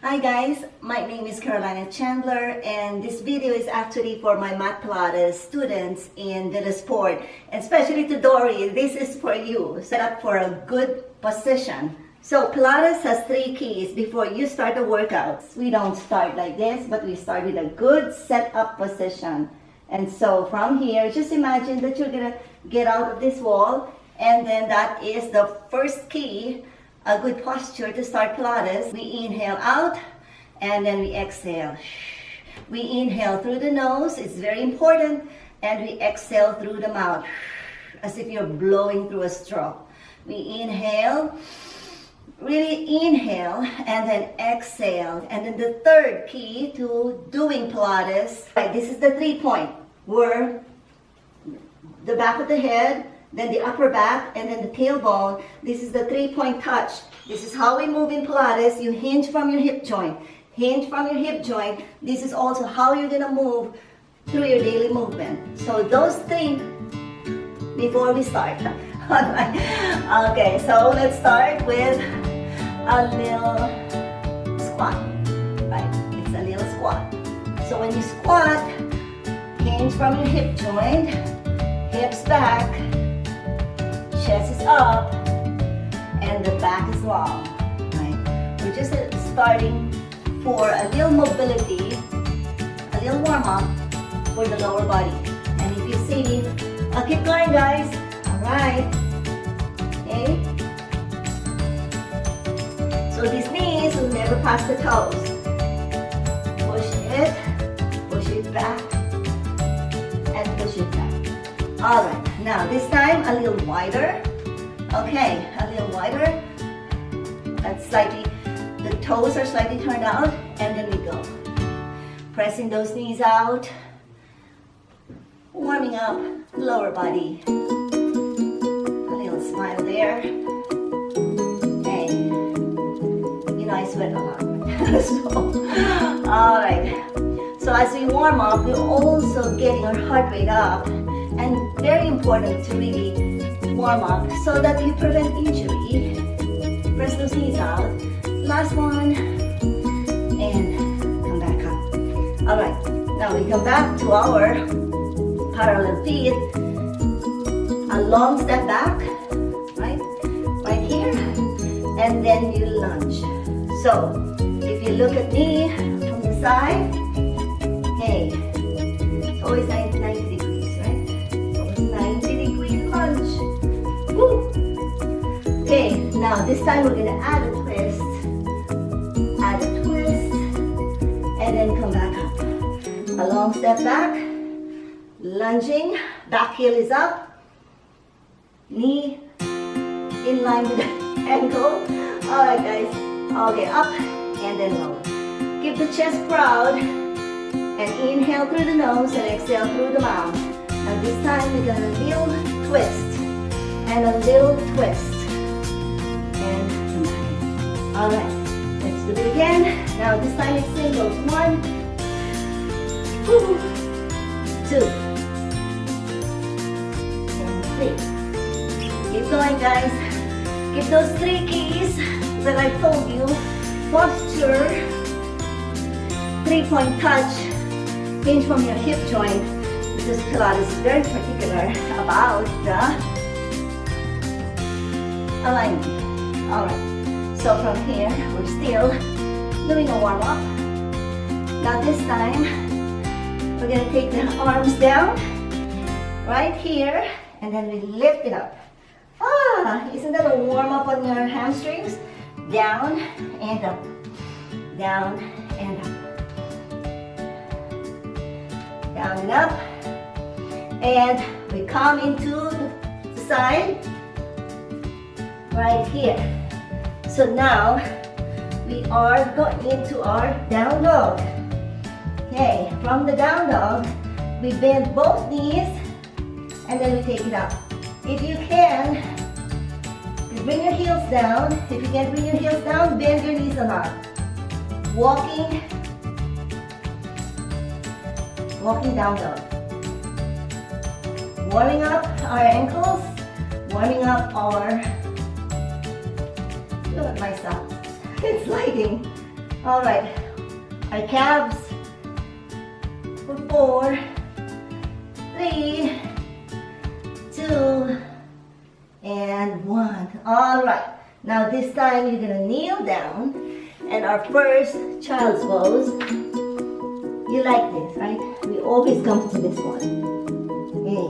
Hi guys, my name is Carolina Chandler and this video is actually for my Mat Pilates students in the sport, and especially to Dory, this is for you. Set up for a good position. So Pilates has 3 keys before you start the workout. We don't start like this, but we start with a good set up position. And so from here, just imagine that you're gonna get out of this wall, and then that is the first key. A good posture to start Pilates. We inhale out and then we exhale. We inhale through the nose, it's very important, and we exhale through the mouth as if you're blowing through a straw. We inhale, really inhale, and then exhale. And then the third key to doing Pilates, this is the 3-point, where the back of the head, then the upper back, and then the tailbone. This is the 3-point touch. This is how we move in Pilates. You hinge from your hip joint. Hinge from your hip joint. This is also how you're gonna move through your daily movement. So those 3 before we start. Alright. Okay, so let's start with a little squat. Right? It's a little squat. So when you squat, hinge from your hip joint, hips back, chest is up, and the back is long. Right? We're just starting for a little mobility, a little warm up for the lower body. And if you see me, I'll keep going, guys. All right. Okay. So these knees will never pass the toes. Push it back, and push it back. All right. Now this time a little wider. Okay, a little wider. That's slightly, the toes are slightly turned out, and then we go. Pressing those knees out. Warming up lower body. A little smile there. Hey, you know I sweat a lot. So, all right. So as we warm up, we're also getting our heart rate up. And very important to really warm up so that you prevent injury. Press those knees out. Last one. And come back up. Alright, now we come back to our parallel feet. A long step back. Right? Right here. And then you lunge. So, if you look at me from the side, hey, it's always 90 degrees. Woo. Okay, now this time we're gonna add a twist, and then come back up. A long step back, lunging, back heel is up, knee in line with the ankle. All right, guys. Okay, up and then lower. Keep the chest proud, and inhale through the nose and exhale through the mouth. Now this time we're gonna little twist. And a little twist. And come back. Alright, let's do it again. Now this time it's singles. 1, 2, and 3. Keep going, guys. Keep those 3 keys that I told you. Posture, 3-point touch, hinge from your hip joint. Because Pilates is very particular about the alignment. Alright, so from here, we're still doing a warm up. Now this time, we're gonna take the arms down, right here, and then we lift it up. Ah, isn't that a warm up on your hamstrings? Down and up, down and up, down and up, and we come into the side, right here. So now we are going into our down dog. Okay, from the down dog, we bend both knees and then we take it up. If you can, you bring your heels down. If you can't bring your heels down, bend your knees a lot. Walking down dog. Warming up our ankles, warming up our, look at my socks, it's sliding. All right, our calves for 4, 3, 2, and 1. All right, now this time you're gonna kneel down, and our first child's pose. You like this, right? We always come to this one. Okay.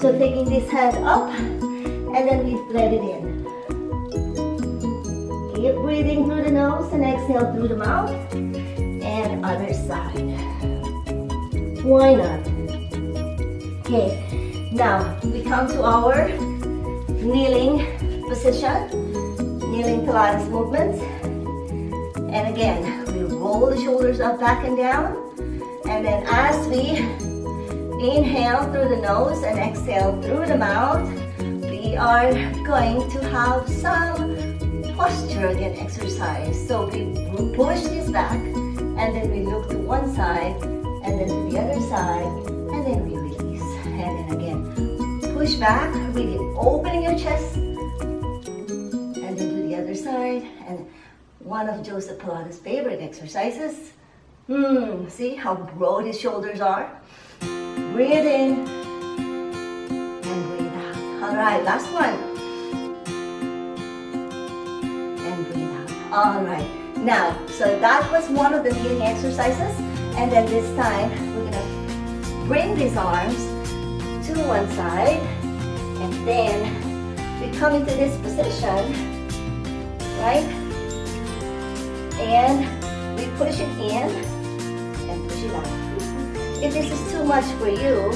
So taking this hand up, and then we thread it in. Keep breathing through the nose and exhale through the mouth. And other side. Why not? Okay, now we come to our kneeling position, kneeling Pilates movements. And again, we roll the shoulders up, back and down. And then as we inhale through the nose and exhale through the mouth, we are going to have some posture again exercise. So we push this back, and then we look to one side, and then to the other side, and then we release. And then again, push back, really opening your chest, and then to the other side. And one of Joseph Pilates' favorite exercises. See how broad his shoulders are? Breathe in, and breathe out. All right, last one. And breathe out. All right. Now, so that was one of the kneeling exercises. And then this time, we're going to bring these arms to one side. And then we come into this position, right? And we push it in and push it out. If this is too much for you,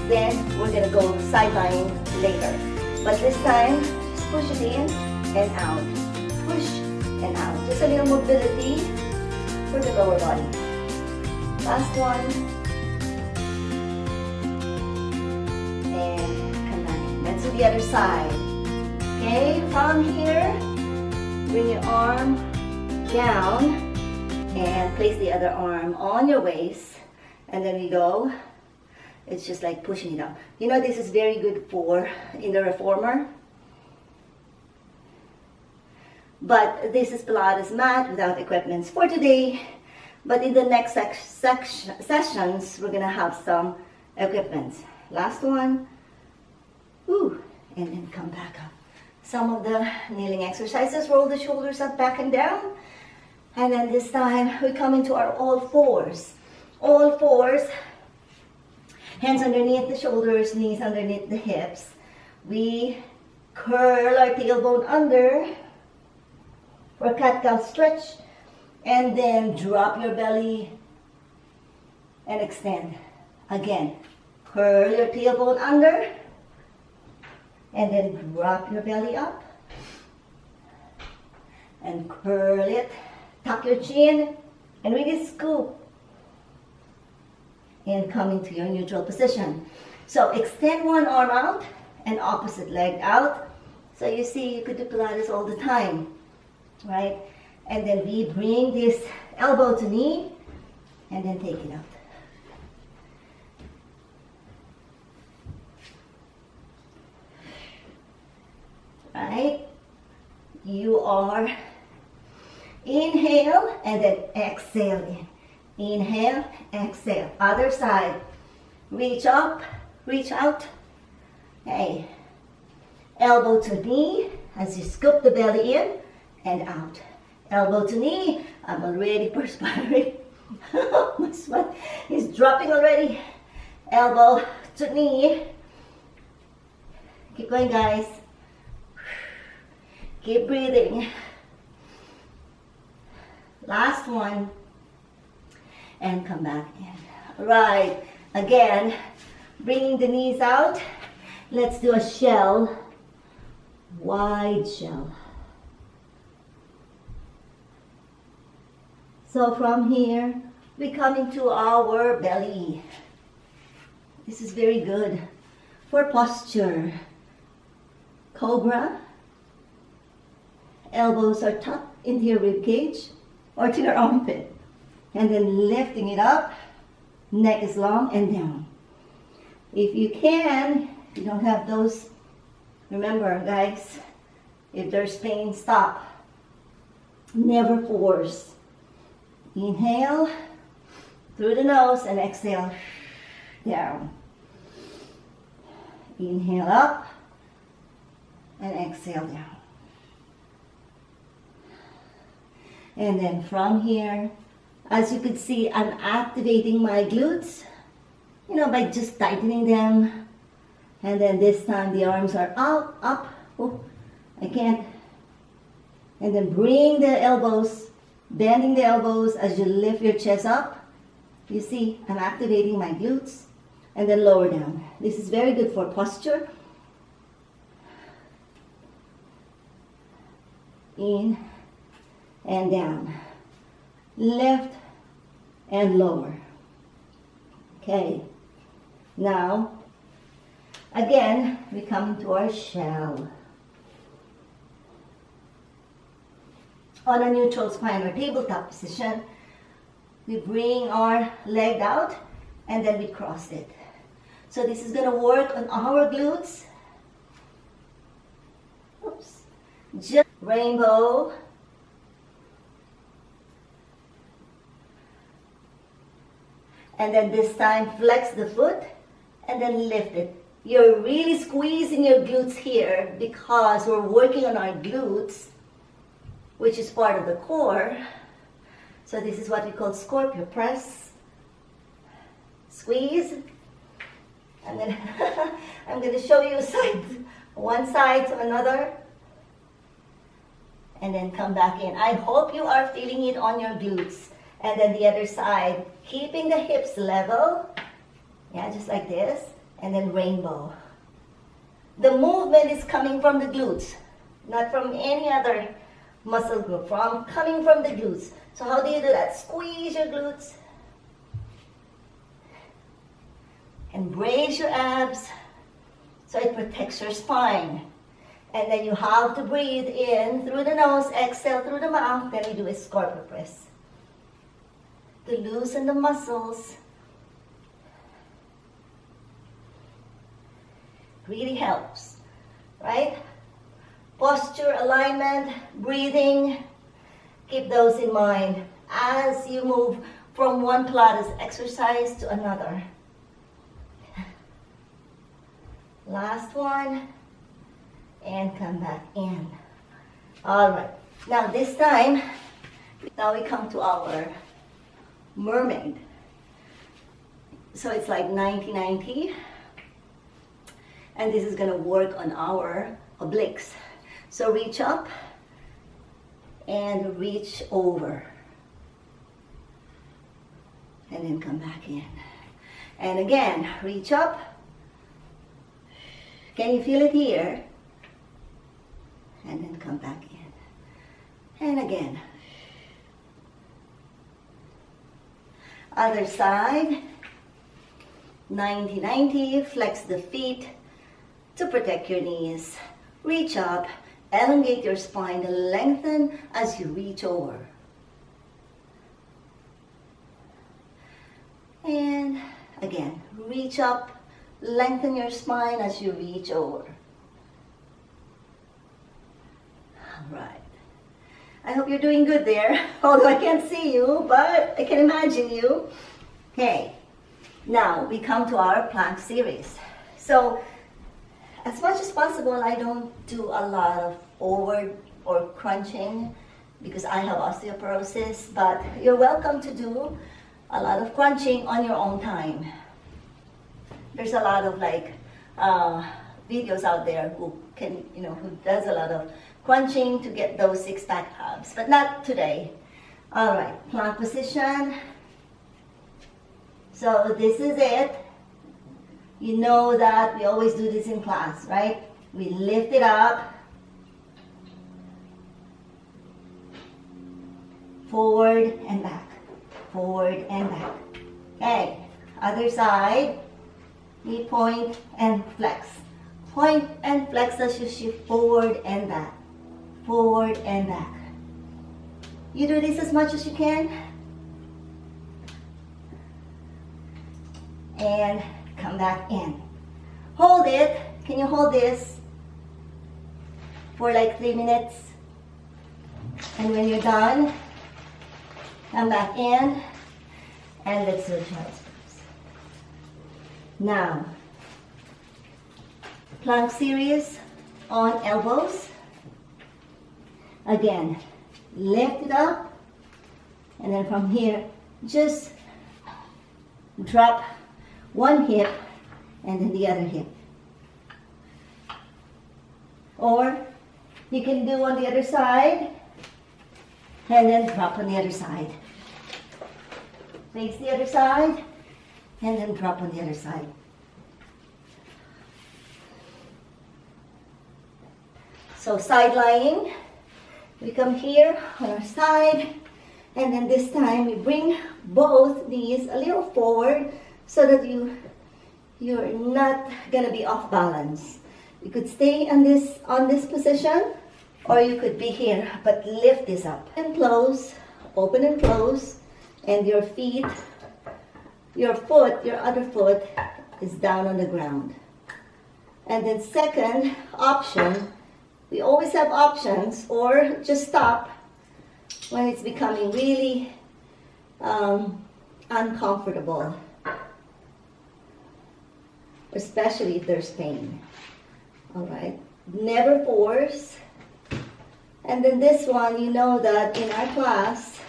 then we're going to go sideline later. But this time, just push it in and out. Push and out. Just a little mobility for the lower body. Last one. And come back in. Let's do the other side. Okay, from here, bring your arm down and place the other arm on your waist. And then we go. It's just like pushing it up. You know, this is very good for in the reformer. But this is Pilates mat without equipments for today. But in the next sessions, we're going to have some equipments. Last one. Woo. And then come back up. Some of the kneeling exercises, roll the shoulders up, back and down. And then this time, we come into our all fours. All fours. Hands underneath the shoulders, knees underneath the hips. We curl our tailbone under for cat-cow stretch. And then drop your belly and extend. Again, curl your tailbone under. And then drop your belly up. And curl it. Tuck your chin. And really scoop. And come into your neutral position. So extend one arm out and opposite leg out. So you see, you could do Pilates all the time, right? And then we bring this elbow to knee and then take it out. Right? You are inhale and then exhale in. Inhale, exhale. Other side. Reach up, reach out. Okay. Elbow to knee as you scoop the belly in and out. Elbow to knee. I'm already perspiring. My sweat is dropping already. Elbow to knee. Keep going, guys. Keep breathing. Last one. And come back in. Right. Again, bringing the knees out. Let's do a shell. Wide shell. So from here, we come into our belly. This is very good for posture. Cobra. Elbows are tucked into your rib cage or to your armpit. And then lifting it up, neck is long and down. If you can, if you don't have those, remember guys, if there's pain, stop. Never force. Inhale through the nose and exhale down. Inhale up and exhale down. And then from here, as you could see, I'm activating my glutes, by just tightening them. And then this time the arms are out, up. Oh, I can't. And then bring the elbows, bending the elbows as you lift your chest up. You see, I'm activating my glutes. And then lower down. This is very good for posture. In and down. Lift and lower. Okay. Now, again, we come to our shell. On a neutral spine or tabletop position, we bring our leg out and then we cross it. So this is going to work on our glutes. Oops. Just rainbow. And then this time flex the foot and then lift it. You're really squeezing your glutes here because we're working on our glutes, which is part of the core. So this is what we call Scorpio. Press, squeeze, and then I'm going to show you one side to another, and then come back in. I hope you are feeling it on your glutes. And then the other side, keeping the hips level, just like this, and then rainbow. The movement is coming from the glutes, not from any other muscle group, coming from the glutes. So how do you do that? Squeeze your glutes. And brace your abs so it protects your spine. And then you have to breathe in through the nose, exhale through the mouth, then we do a scorpio press. To loosen the muscles. Really helps, right? Posture, alignment, breathing, keep those in mind as you move from one Pilates exercise to another. Last one, and come back in. All right, now this time, we come to our Mermaid. So it's like 90-90, and this is gonna work on our obliques. So reach up and reach over. And then come back in. And again, reach up. Can you feel it here? And then come back in. And again. Other side. 90-90. Flex the feet to protect your knees. Reach up. Elongate your spine and lengthen as you reach over. And again, reach up, lengthen your spine as you reach over. All right. I hope you're doing good there, although I can't see you, but I can imagine you. Okay, now we come to our plank series. So, as much as possible, I don't do a lot of forward or crunching because I have osteoporosis, but you're welcome to do a lot of crunching on your own time. There's a lot of videos out there who can, who does a lot of crunching to get those six-pack abs, but not today. All right, plank position. So this is it. You know that we always do this in class, right? We lift it up, forward and back, forward and back. Okay, other side, we point and flex. Point and flex as you shift forward and back, forward and back. You do this as much as you can. And come back in. Hold it. Can you hold this for like 3 minutes? And when you're done, come back in and let's do child's pose. Now, plank series on elbows. Again, lift it up, and then from here, just drop one hip and then the other hip. Or you can do on the other side and then drop on the other side. Face the other side and then drop on the other side. So side lying, we come here on our side, and then this time we bring both knees a little forward so that you're not gonna be off balance. You could stay on this position, or you could be here, but lift this up and close, open and close, and your feet, your other foot is down on the ground. And then second option, we always have options, or just stop when it's becoming really uncomfortable, especially if there's pain. All right, never force. And then this one, you know that in our class,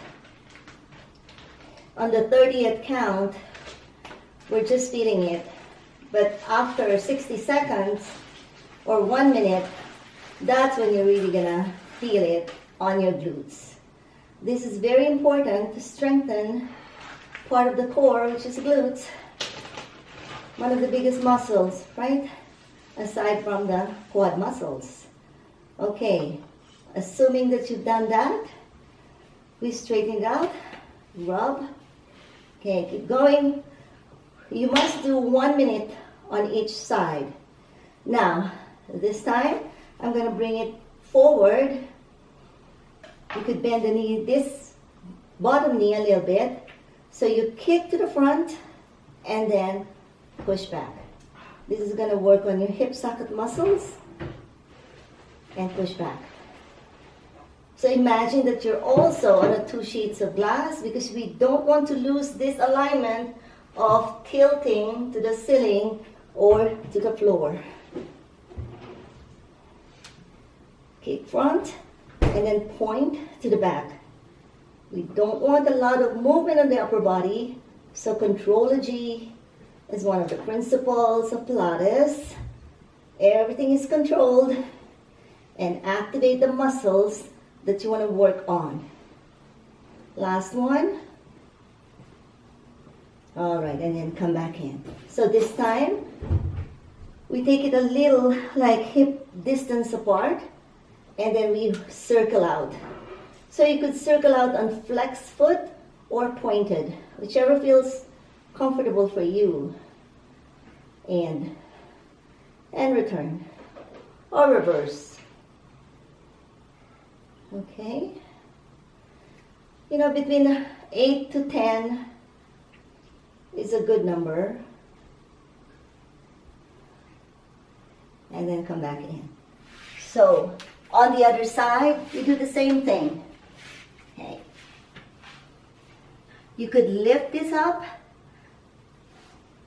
on the 30th count, we're just feeling it. But after 60 seconds or 1 minute, that's when you're really gonna feel it on your glutes. This is very important to strengthen part of the core, which is glutes. One of the biggest muscles, right? Aside from the quad muscles. Okay, assuming that you've done that, we straighten it out, rub. Okay, keep going. You must do 1 minute on each side. Now, this time, I'm going to bring it forward. You could bend the knee, this bottom knee a little bit. So you kick to the front and then push back. This is going to work on your hip socket muscles and push back. So imagine that you're also on the 2 sheets of glass, because we don't want to lose this alignment of tilting to the ceiling or to the floor. Kick front and then point to the back. We don't want a lot of movement on the upper body, so contrology is one of the principles of Pilates. Everything is controlled, and activate the muscles that you want to work on. Last one. All right, and then come back in. So this time, we take it a little like hip distance apart, and then we circle out. So you could circle out on flexed foot or pointed, whichever feels comfortable for you. And return or reverse. Okay. You know, between 8 to 10 is a good number. And then come back in. So, on the other side, you do the same thing. Okay. You could lift this up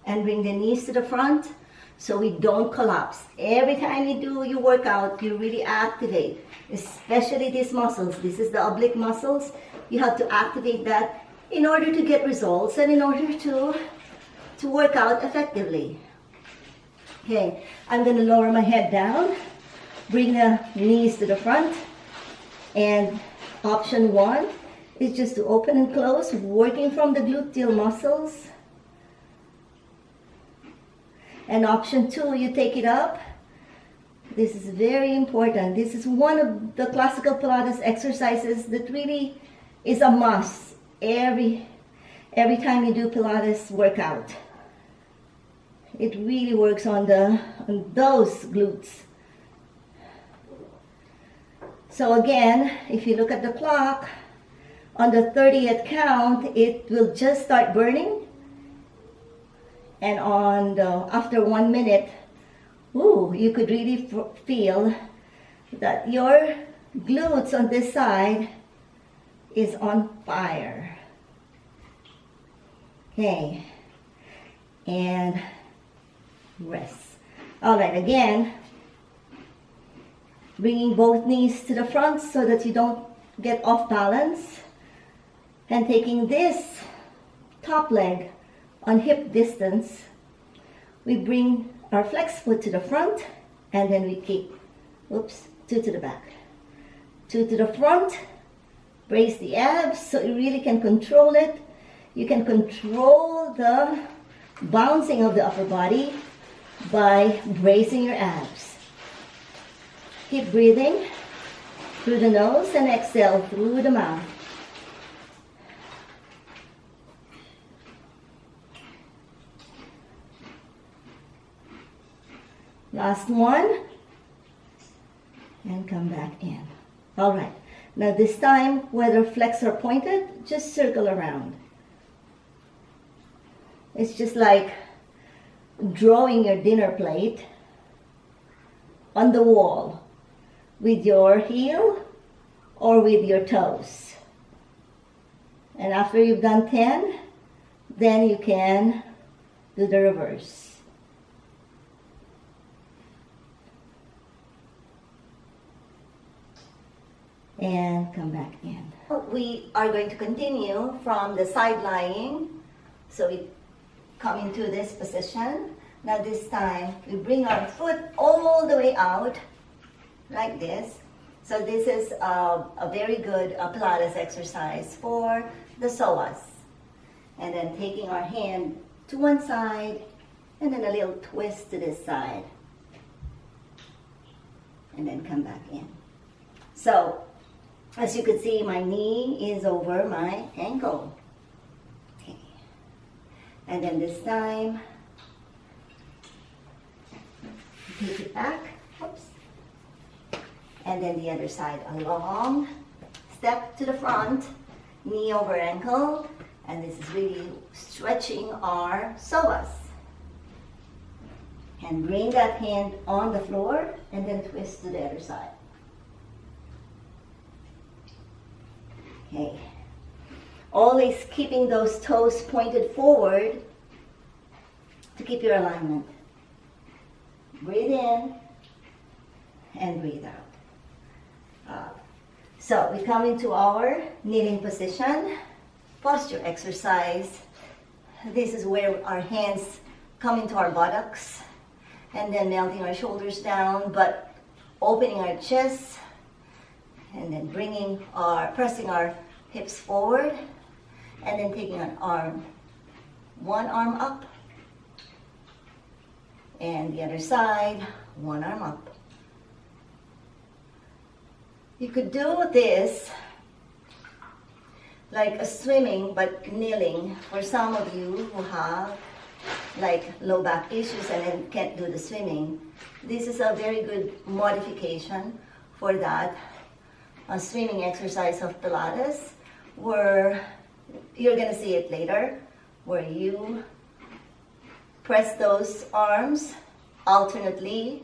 and bring the knees to the front so we don't collapse. Every time you do your workout, you really activate, especially these muscles. This is the oblique muscles. You have to activate that in order to get results and in order to work out effectively. Okay, I'm going to lower my head down, bring the knees to the front, and option 1 is just to open and close, working from the gluteal muscles. And option 2, you take it up. This is very important. This is one of the classical Pilates exercises that really is a must every time you do Pilates workout. It really works on those glutes. So again, if you look at the clock, on the 30th count, it will just start burning. And after 1 minute, you could really feel that your glutes on this side is on fire. Okay, and rest. All right, again, bringing both knees to the front so that you don't get off balance, and taking this top leg on hip distance. We bring our flex foot to the front, and then we kick, oops, 2 to the back, 2 to the front. Brace the abs so you really can control it. You can control the bouncing of the upper body by bracing your abs. Keep breathing through the nose and exhale through the mouth. Last one, and come back in. All right, now this time, whether flex or pointed, just circle around. It's just like drawing your dinner plate on the wall with your heel or with your toes. And after you've done 10, then you can do the reverse. And come back in. We are going to continue from the side lying. So we come into this position. Now this time, we bring our foot all the way out, like this. So this is a very good Pilates exercise for the psoas. And then taking our hand to one side, and then a little twist to this side. And then come back in. So, as you can see, my knee is over my ankle. Okay. And then this time, take it back. Oops. And then the other side, a long step to the front, knee over ankle. And this is really stretching our psoas. And bring that hand on the floor and then twist to the other side. Okay. Always keeping those toes pointed forward to keep your alignment. Breathe in and breathe out. So we come into our kneeling position, posture exercise. This is where our hands come into our buttocks and then melting our shoulders down, but opening our chest and then pressing our hips forward and then taking an arm, one arm up and the other side, one arm up. You could do this like a swimming but kneeling for some of you who have like low back issues and then can't do the swimming. This is a very good modification for that. A swimming exercise of Pilates where you're going to see it later, where you press those arms alternately,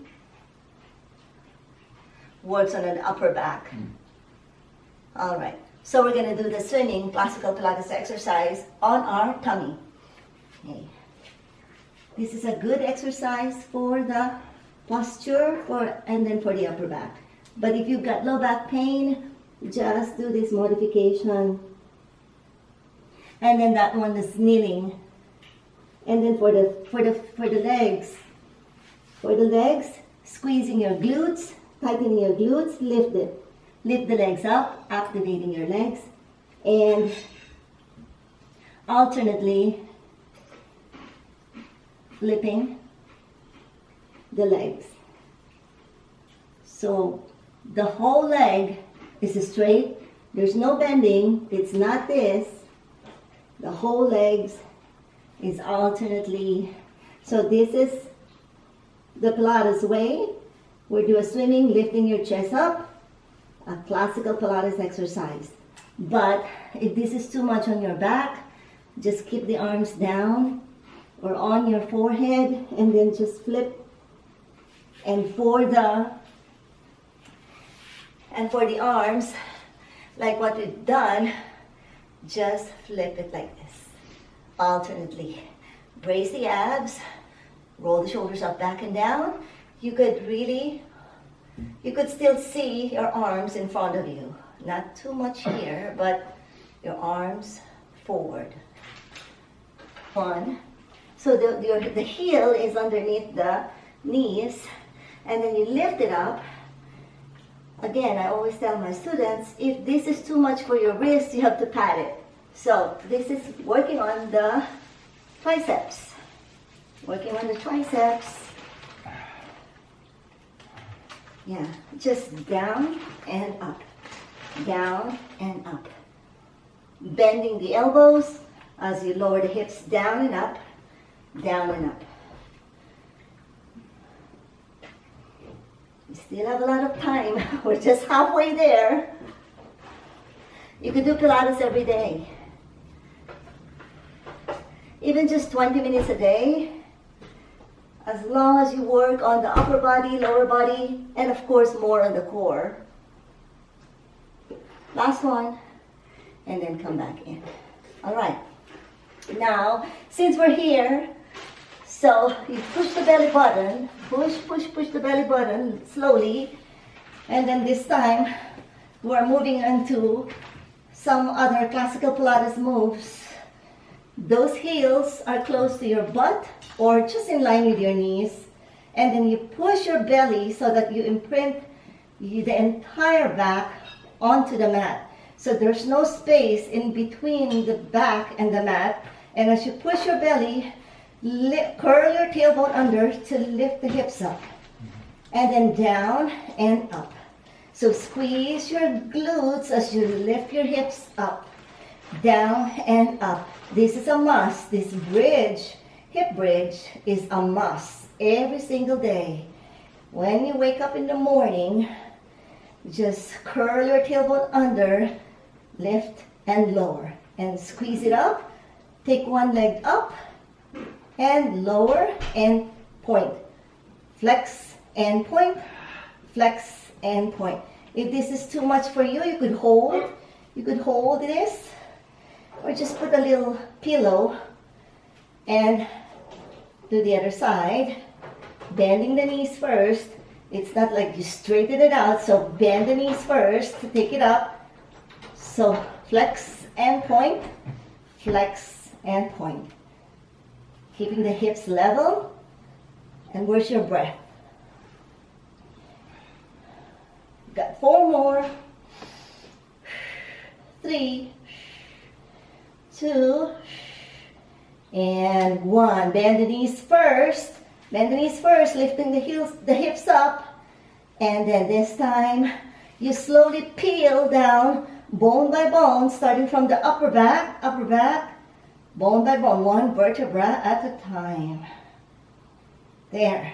works on an upper back. All right, so we're going to do the swimming classical Pilates exercise on our tummy. Okay. This is a good exercise for the posture and then for the upper back. But if you've got low back pain, just do this modification. And then that one is kneeling. And then for the legs, squeezing your glutes, tightening your glutes, lift the legs up, activating your legs, and alternately flipping the legs. So the whole leg is straight. There's no bending. It's not this. The whole legs is alternately. So this is the Pilates way. We do a swimming, lifting your chest up, a classical Pilates exercise. But if this is too much on your back, just keep the arms down or on your forehead and then just flip. And for the arms, like what we've done, just flip it like this, alternately. Brace the abs, roll the shoulders up, back and down. You could still see your arms in front of you. Not too much here, but your arms forward. 1. So the heel is underneath the knees, and then you lift it up. Again, I always tell my students, if this is too much for your wrist, you have to pat it. So this is working on the triceps. Working on the triceps. Yeah, just down and up. Down and up. Bending the elbows as you lower the hips down and up. Down and up. We still have a lot of time. We're just halfway there. You can do Pilates every day. Even just 20 minutes a day. As long as you work on the upper body, lower body, and of course more on the core. Last one. And then come back in. All right. Now, since we're here, so you push the belly button, push the belly button slowly, and then this time we're moving into some other classical Pilates moves. Those heels are close to your butt or just in line with your knees, and then you push your belly so that you imprint the entire back onto the mat. So there's no space in between the back and the mat, and as you push your belly, curl your tailbone under to lift the hips up, and then down and up. So squeeze your glutes as you lift your hips up, down and up. This is a must. This bridge, hip bridge, is a must every single day. When you wake up in the morning, just curl your tailbone under, lift and lower, and squeeze it up. Take one leg up, and lower and point. Flex and point, flex and point. If this is too much for you, you could hold this, or just put a little pillow and do the other side. Bending the knees first. It's not like you straighten it out, so bend the knees first to take it up. So flex and point, flex and point. Keeping the hips level. And where's your breath? Got 4 more. 3, 2, and 1. Bend the knees first. Bend the knees first, lifting the hips up. And then this time, you slowly peel down, bone by bone, starting from the upper back, bone by bone, 1 vertebra at a time. There.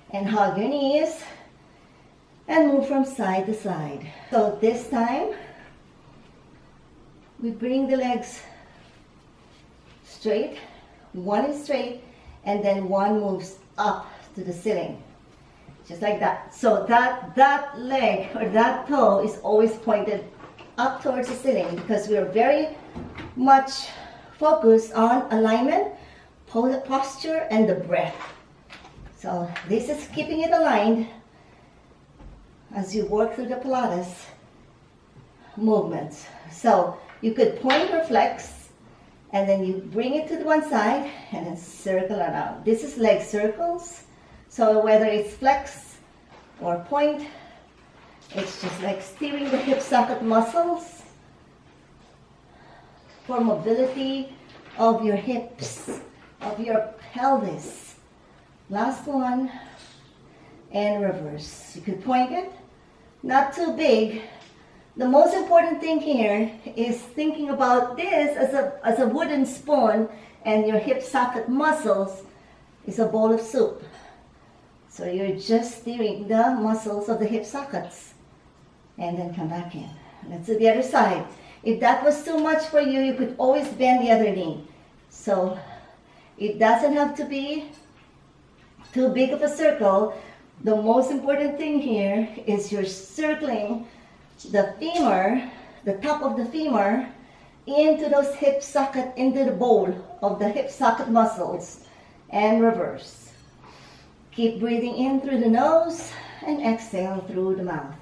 And hug your knees and move from side to side. So this time, we bring the legs straight. 1 is straight, and then 1 moves up to the ceiling. Just like that. So that leg or that toe is always pointed up towards the ceiling because we are very much focused on alignment, posture, and the breath. So this is keeping it aligned as you work through the Pilates movements. So you could point or flex, and then you bring it to the one side and then circle around. This is leg circles. So whether it's flex or point, it's just like steering the hip socket muscles for mobility of your hips, of your pelvis. Last one, and reverse. You could point it, not too big. The most important thing here is thinking about this as a wooden spoon, and your hip socket muscles is a bowl of soup. So you're just steering the muscles of the hip sockets. And then come back in. Let's do the other side. If that was too much for you, you could always bend the other knee. So it doesn't have to be too big of a circle. The most important thing here is you're circling the femur, the top of the femur, into those hip socket, into the bowl of the hip socket muscles, and reverse. Keep breathing in through the nose and exhale through the mouth.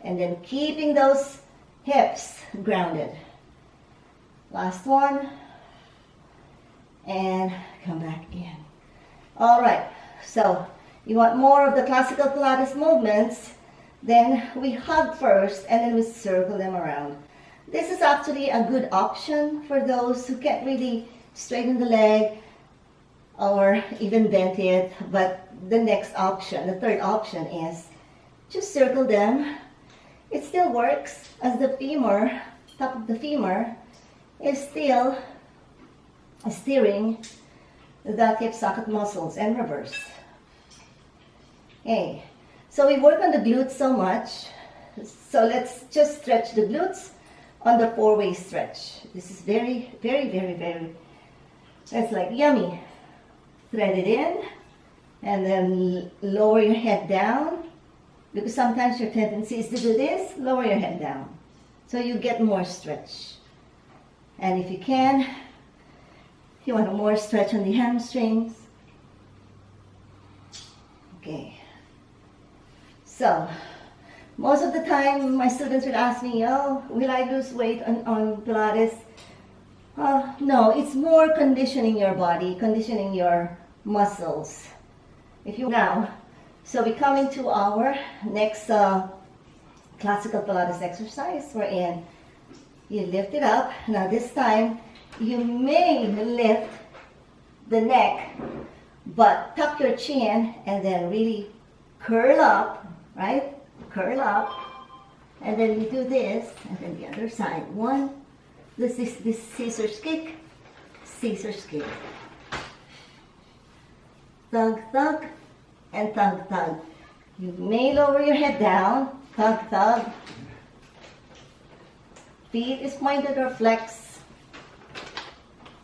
And then keeping those hips grounded. Last one. And come back in. All right, so you want more of the classical Pilates movements, then we hug first and then we circle them around. This is actually a good option for those who can't really straighten the leg or even bend it, but the next option, the third option is just circle them. It still works as the femur, top of the femur, is still steering the hip socket muscles and reverse. Okay, so we work on the glutes so much, so let's just stretch the glutes on the four-way stretch. This is very, very, very, very, it's like yummy. Thread it in and then lower your head down, because sometimes your tendency is to do this. Lower your head down so you get more stretch. And if you can, if you want more stretch on the hamstrings. Okay. So, most of the time my students will ask me, oh, will I lose weight on Pilates? No, it's more conditioning your body, conditioning your muscles. So we come into our next classical Pilates exercise. We're in. You lift it up. Now this time, you may lift the neck, but tuck your chin and then really curl up, right? Curl up. And then you do this, and then the other side. One, this scissors kick, scissors kick. Thug, thug, and thug, thug. You may lower your head down, thug, thug. Feet is pointed or flex.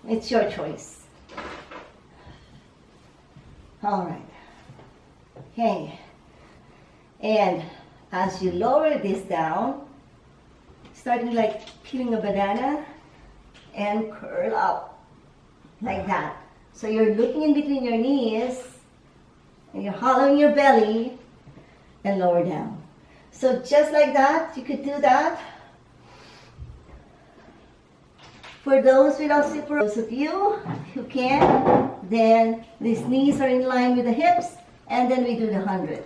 It's your choice. All right. Okay. And as you lower this down, starting like peeling a banana and curl up like that. So you're looking in between your knees and you're hollowing your belly and lower down. So just like that, you could do that. For those without super, those of you who can, then these knees are in line with the hips, and then we do the 100.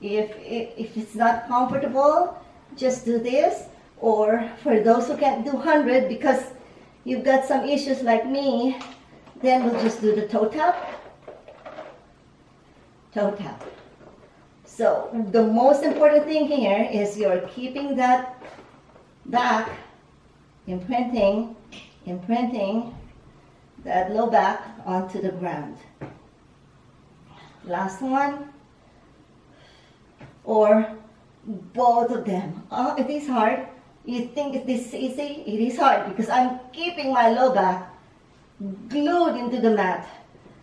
If it's not comfortable, just do this. Or for those who can't do 100 because you've got some issues like me, then we'll just do the toe tap. Toe tap. So the most important thing here is you're keeping that back, imprinting that low back onto the ground. Last one. Or both of them. Oh, it is hard. You think this is easy? It is hard because I'm keeping my low back glued into the mat.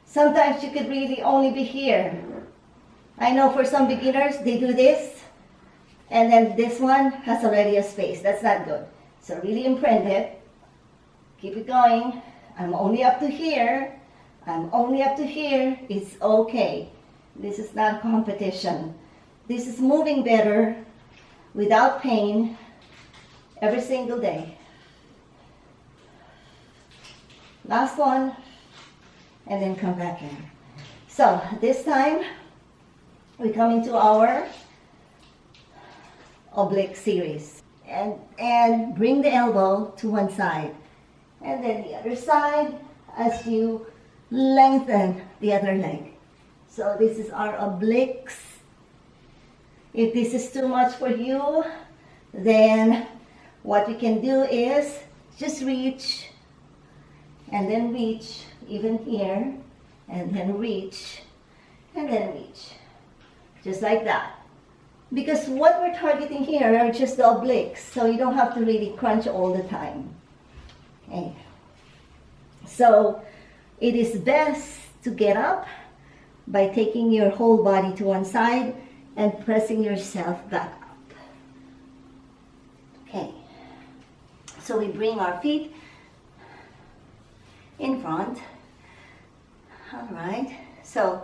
Sometimes you could really only be here. I know for some beginners, they do this, and then this one has already a space. That's not good. So really imprint it. Keep it going. I'm only up to here. I'm only up to here. It's okay. This is not competition. This is moving better without pain every single day. Last one, and then come back in. So this time, we come into our oblique series. And bring the elbow to one side. And then the other side as you lengthen the other leg. So this is our obliques. If this is too much for you, then what we can do is just reach, and then reach, even here, and then reach, and then reach. Just like that. Because what we're targeting here are just the obliques, so you don't have to really crunch all the time. Okay. So it is best to get up by taking your whole body to one side and pressing yourself back up. Okay, so we bring our feet in front. All right, so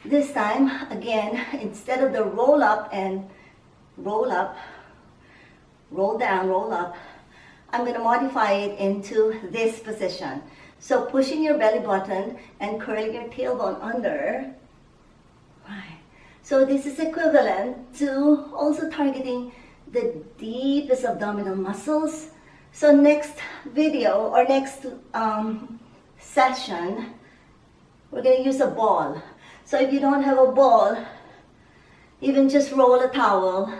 this time, again, instead of the roll up and roll up, roll down, roll up, I'm going to modify it into this position. So pushing your belly button and curling your tailbone under. Right. So this is equivalent to also targeting the deepest abdominal muscles. So next video or next session, we're going to use a ball. So if you don't have a ball, even just roll a towel.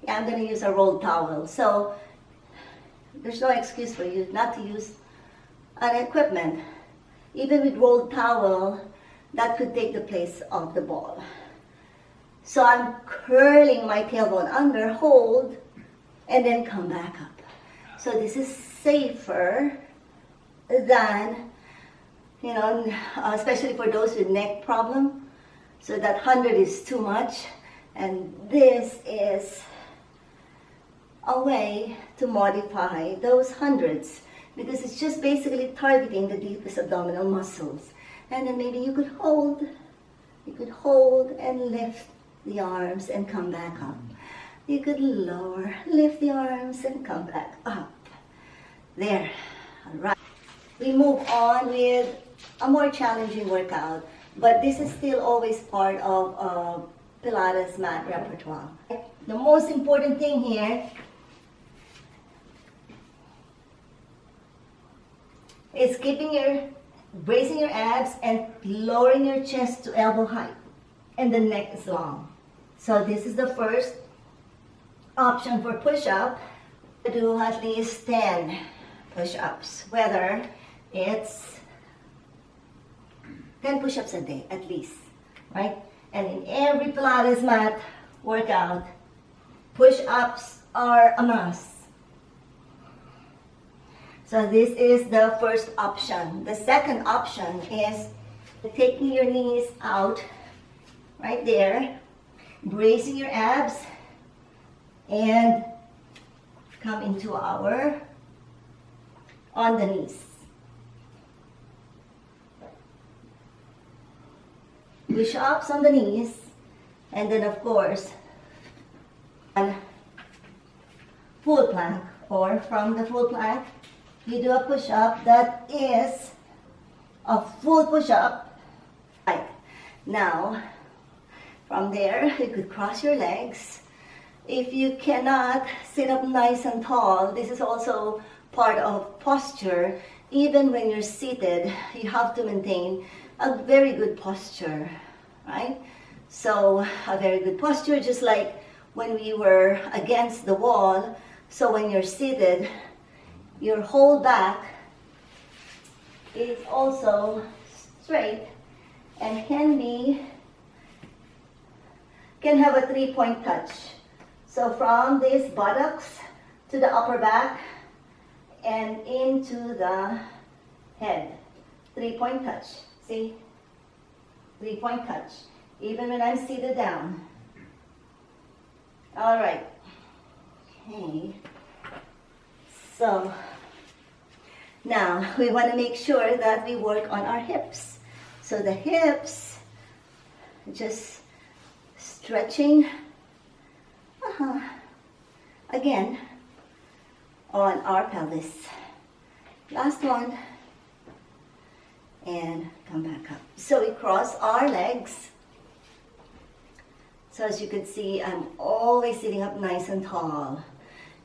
Yeah, I'm going to use a rolled towel. So there's no excuse for you not to use an equipment. Even with rolled towel, that could take the place of the ball. So I'm curling my tailbone under, hold, and then come back up. So this is safer than, you know, especially for those with neck problem. So that 100 is too much, and this is a way to modify those hundreds, because it's just basically targeting the deepest abdominal muscles. And then maybe you could hold and lift the arms and come back up. You could lower, lift the arms and come back up. There, all right. We move on with a more challenging workout, but this is still always part of Pilates mat repertoire. The most important thing here is bracing your abs and lowering your chest to elbow height, and the neck is long. So this is the first option for push-up. Do at least 10 push-ups, whether it's 10 push-ups a day at least, right? And in every Pilates mat workout, push-ups are a must. So this is the first option. The second option is taking your knees out right there, bracing your abs, and come into our on the knees. Push-ups on the knees, and then of course, on full plank, or from the full plank, you do a push-up that is a full push-up. Right. Now, from there, you could cross your legs. If you cannot sit up nice and tall, this is also part of posture. Even when you're seated, you have to maintain a very good posture, right? So a very good posture, just like when we were against the wall. So when you're seated, your whole back is also straight and can have a 3-point touch. So from this buttocks to the upper back and into the head. 3-point touch. See? 3-point touch. Even when I'm seated down. All right. Okay. So now we want to make sure that we work on our hips. So the hips, just stretching. Again, on our pelvis. Last one. And come back up. So we cross our legs. So as you can see, I'm always sitting up nice and tall.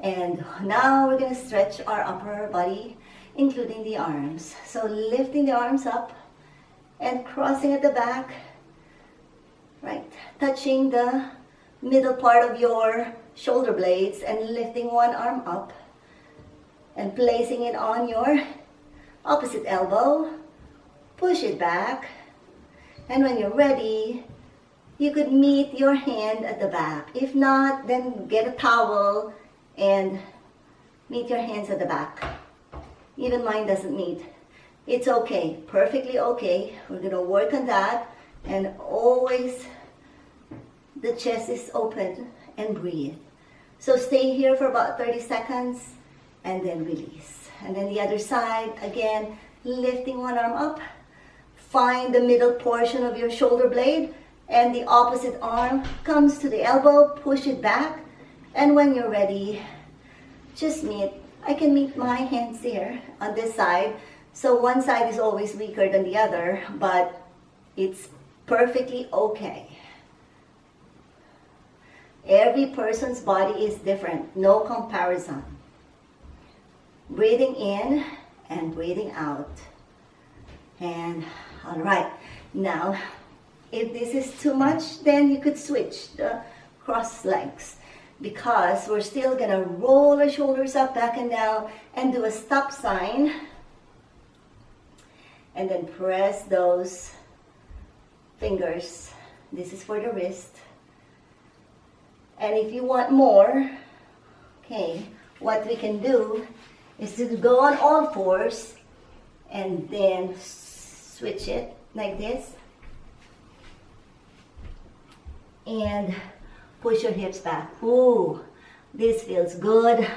And now we're going to stretch our upper body, including the arms. So lifting the arms up and crossing at the back, right? Touching the middle part of your shoulder blades and lifting one arm up and placing it on your opposite elbow. Push it back. And when you're ready, you could meet your hand at the back. If not, then get a towel and meet your hands at the back. Even mine doesn't meet. It's okay, perfectly okay. We're gonna work on that and always the chest is open, and breathe. So stay here for about 30 seconds and then release. And then the other side, again, lifting one arm up. Find the middle portion of your shoulder blade and the opposite arm comes to the elbow, push it back. And when you're ready, just meet. I can meet my hands here on this side. So one side is always weaker than the other, but it's perfectly okay. Every person's body is different, no comparison. Breathing in and breathing out. And all right, now if this is too much, then you could switch the cross legs, because we're still gonna roll our shoulders up, back and down, and do a stop sign. And then press those fingers. This is for the wrist. And if you want more, okay, what we can do is to go on all fours and then switch it like this. And push your hips back. Ooh, this feels good.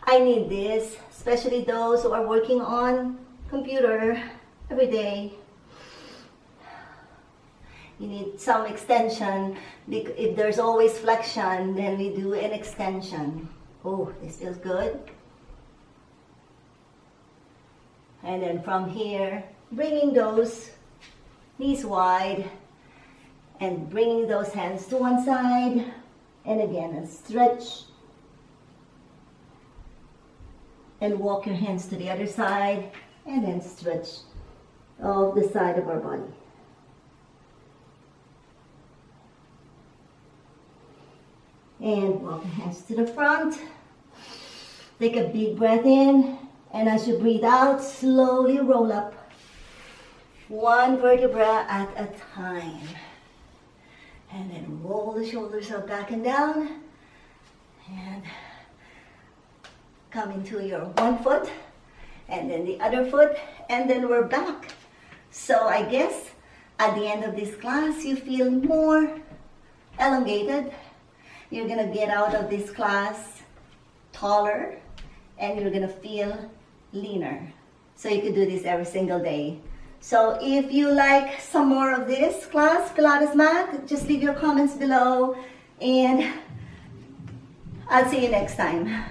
I need this, especially those who are working on computer every day. You need some extension. If there's always flexion, then we do an extension. Oh, this feels good. And then from here, bringing those knees wide and bringing those hands to one side. And again, a stretch. And walk your hands to the other side and then stretch of the side of our body. And walk your hands to the front. Take a big breath in, and as you breathe out, slowly roll up. One vertebra at a time. And then roll the shoulders up, back and down. And come into your one foot, and then the other foot, and then we're back. So I guess at the end of this class, you feel more elongated. You're gonna get out of this class taller, and you're gonna feel leaner. So you could do this every single day. So if you like some more of this class, Pilates mat, just leave your comments below, and I'll see you next time.